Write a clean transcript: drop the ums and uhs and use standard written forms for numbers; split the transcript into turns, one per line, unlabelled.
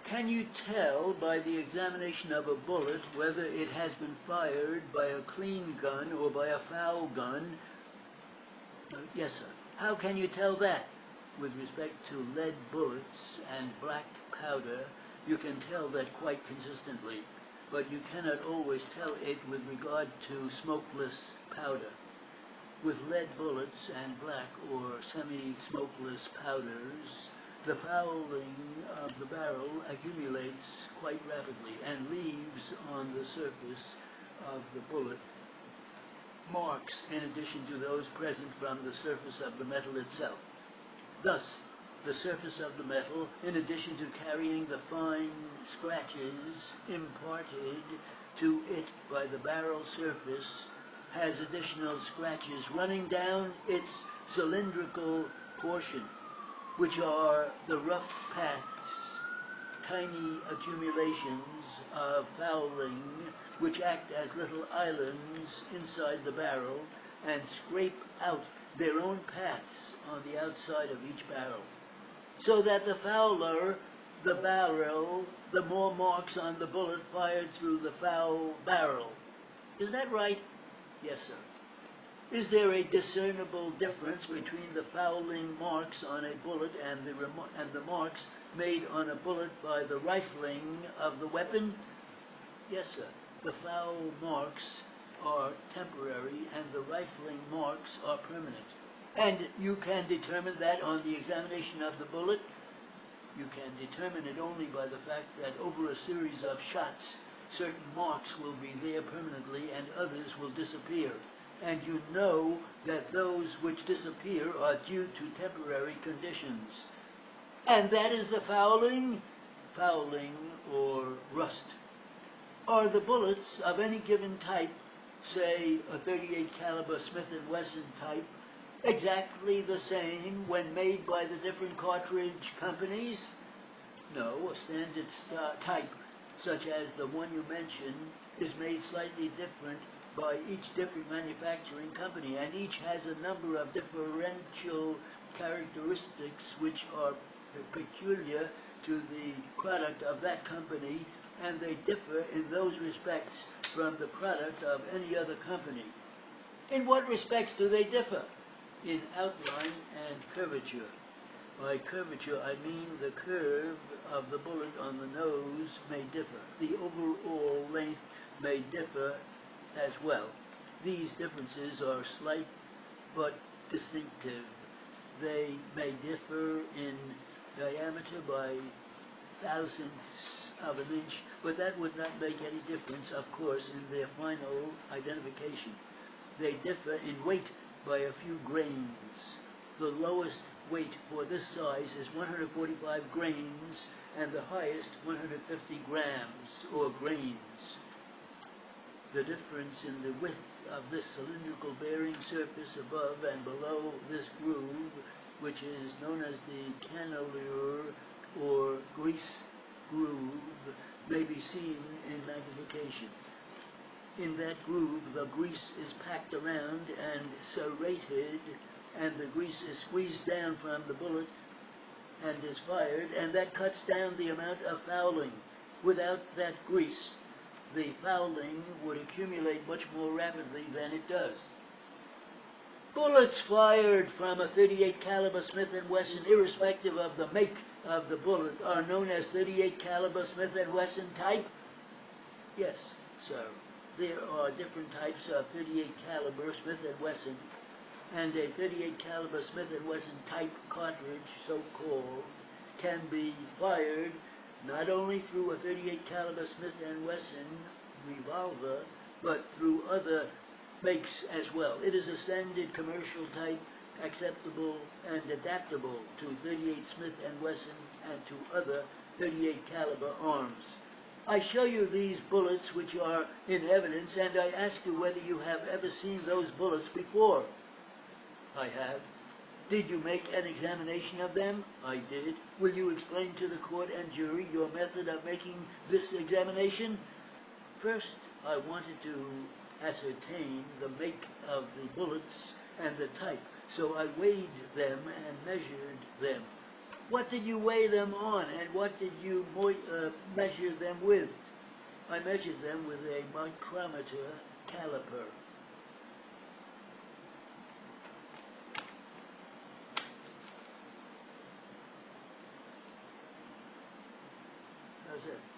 Can you tell by the examination of a bullet whether it has been fired by a clean gun or by a foul gun? Yes, sir. How can you tell that? With respect to lead bullets and black powder, you can tell that quite consistently, but you cannot always tell it with regard to smokeless powder. With lead bullets and black or semi-smokeless powders, the fouling of the barrel accumulates quite rapidly and leaves on the surface of the bullet marks in addition to those present from the surface of the metal itself. Thus, the surface of the metal, in addition to carrying the fine scratches imparted to it by the barrel surface, has additional scratches running down its cylindrical portion, which are the rough paths, tiny accumulations of fouling which act as little islands inside the barrel and scrape out their own paths on the outside of each barrel, so that the fouler the barrel, the more marks on the bullet fired through the foul barrel. Is that right? Yes, sir. Is there a discernible difference between the fouling marks on a bullet and the marks made on a bullet by the rifling of the weapon? Yes, sir. The foul marks are temporary and the rifling marks are permanent. And you can determine that on the examination of the bullet. You can determine it only by the fact that over a series of shots, certain marks will be there permanently and others will disappear. And you know that those which disappear are due to temporary conditions. And that is the fouling or rust. Are the bullets of any given type, say a .38 caliber Smith & Wesson type, exactly the same when made by the different cartridge companies? No, a standard type, such as the one you mentioned, is made slightly different by each different manufacturing company, and each has a number of differential characteristics which are peculiar to the product of that company, and they differ in those respects from the product of any other company. In what respects do they differ? In outline and curvature. By curvature, I mean the curve of the bullet on the nose may differ. The overall length may differ as well. These differences are slight but distinctive. They may differ in diameter by thousandths of an inch, but that would not make any difference, of course, in their final identification. They differ in weight by a few grains. The lowest weight for this size is 145 grains, and the highest 150 grams, or grains. The difference in the width of this cylindrical bearing surface above and below this groove, which is known as the cannelure or grease groove, may be seen in magnification. In that groove, the grease is packed around and serrated, and the grease is squeezed down from the bullet and is fired, and that cuts down the amount of fouling. Without that grease, the fouling would accumulate much more rapidly than it does. Bullets fired from a .38 caliber Smith & Wesson, irrespective of the make of the bullet, are known as .38 caliber Smith & Wesson type? Yes, sir. There are different types of .38 caliber Smith & Wesson, and a .38 caliber Smith & Wesson type cartridge, so-called, can be fired not only through a .38 caliber Smith & Wesson revolver, but through other makes as well. It is a standard commercial type, acceptable and adaptable to .38 Smith & Wesson and to other .38 caliber arms. I show you these bullets which are in evidence, and I ask you whether you have ever seen those bullets before. I have. Did you make an examination of them? I did. Will you explain to the court and jury your method of making this examination? First, I wanted to ascertain the make of the bullets and the type, so I weighed them and measured them. What did you weigh them on, and what did you measure them with? I measured them with a micrometer caliper. That's it.